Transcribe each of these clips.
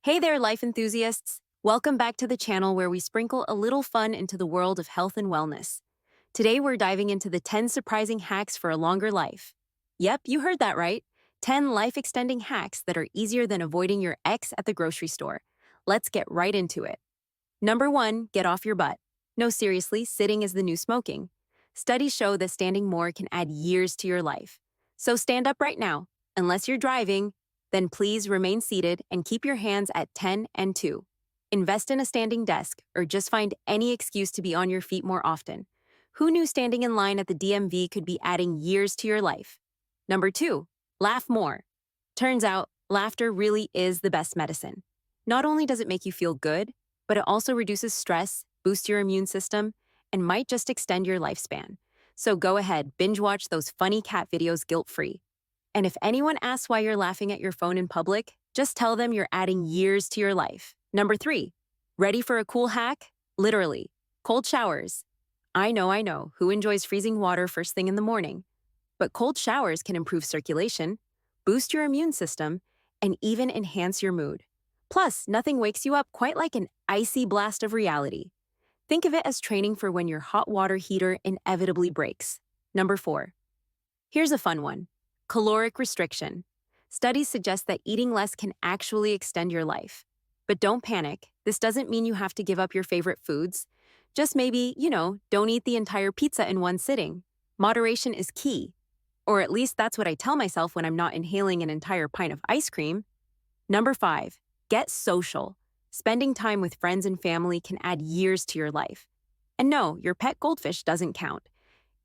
Hey there, life enthusiasts! Welcome back to the channel where we sprinkle a little fun into the world of health and wellness. Today we're diving into the 10 surprising hacks for a longer life. Yep, you heard that right. 10 life-extending hacks that are easier than avoiding your ex at the grocery store. Let's get right into it. Number 1, get off your butt. No, seriously, sitting is the new smoking. Studies show that standing more can add years to your life. So stand up right now. Unless you're driving, then please remain seated and keep your hands at 10 and 2. Invest in a standing desk or just find any excuse to be on your feet more often. Who knew standing in line at the DMV could be adding years to your life? Number 2, laugh more. Turns out, laughter really is the best medicine. Not only does it make you feel good, but it also reduces stress, boosts your immune system, and might just extend your lifespan. So go ahead, binge watch those funny cat videos guilt-free. And if anyone asks why you're laughing at your phone in public, just tell them you're adding years to your life. Number 3, ready for a cool hack? Literally, cold showers. I know, who enjoys freezing water first thing in the morning? But cold showers can improve circulation, boost your immune system, and even enhance your mood. Plus, nothing wakes you up quite like an icy blast of reality. Think of it as training for when your hot water heater inevitably breaks. Number 4, here's a fun one. Caloric restriction. Studies suggest that eating less can actually extend your life. But don't panic, this doesn't mean you have to give up your favorite foods. Just maybe, don't eat the entire pizza in one sitting. Moderation is key. Or at least that's what I tell myself when I'm not inhaling an entire pint of ice cream. Number 5, get social. Spending time with friends and family can add years to your life. And no, your pet goldfish doesn't count.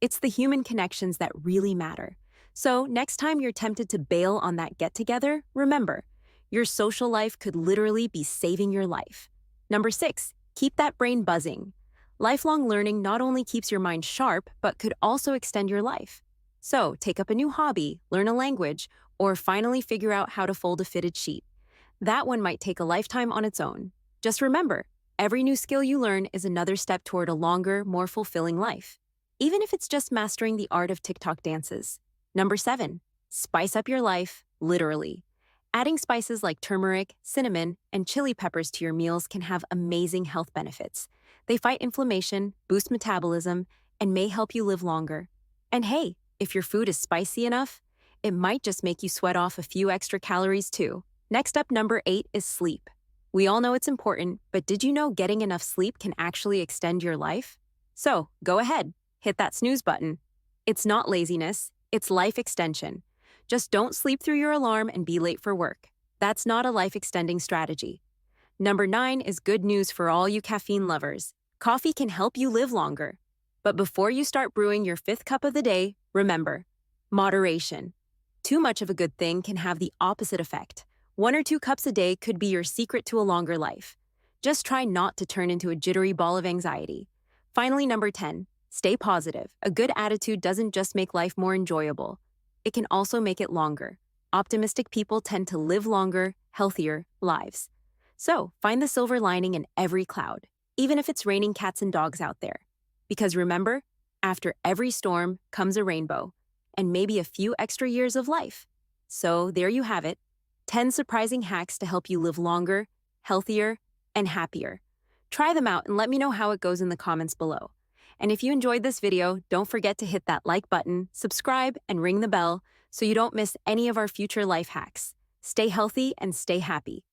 It's the human connections that really matter. So next time you're tempted to bail on that get-together, remember, your social life could literally be saving your life. Number 6, keep that brain buzzing. Lifelong learning not only keeps your mind sharp, but could also extend your life. So take up a new hobby, learn a language, or finally figure out how to fold a fitted sheet. That one might take a lifetime on its own. Just remember, every new skill you learn is another step toward a longer, more fulfilling life. Even if it's just mastering the art of TikTok dances. Number 7, spice up your life, literally. Adding spices like turmeric, cinnamon, and chili peppers to your meals can have amazing health benefits. They fight inflammation, boost metabolism, and may help you live longer. And hey, if your food is spicy enough, it might just make you sweat off a few extra calories too. Next up, number 8 is sleep. We all know it's important, but did you know getting enough sleep can actually extend your life? So, go ahead, hit that snooze button. It's not laziness, it's life extension. Just don't sleep through your alarm and be late for work. That's not a life-extending strategy. Number 9 is good news for all you caffeine lovers. Coffee can help you live longer. But before you start brewing your 5th cup of the day, remember, moderation. Too much of a good thing can have the opposite effect. 1 or 2 cups a day could be your secret to a longer life. Just try not to turn into a jittery ball of anxiety. Finally, number 10, stay positive. A good attitude doesn't just make life more enjoyable. It can also make it longer. Optimistic people tend to live longer, healthier lives. So, find the silver lining in every cloud, even if it's raining cats and dogs out there. Because remember, after every storm comes a rainbow, and maybe a few extra years of life. So, there you have it, 10 surprising hacks to help you live longer, healthier, and happier. Try them out and let me know how it goes in the comments below. And if you enjoyed this video, don't forget to hit that like button, subscribe, and ring the bell so you don't miss any of our future life hacks. Stay healthy and stay happy.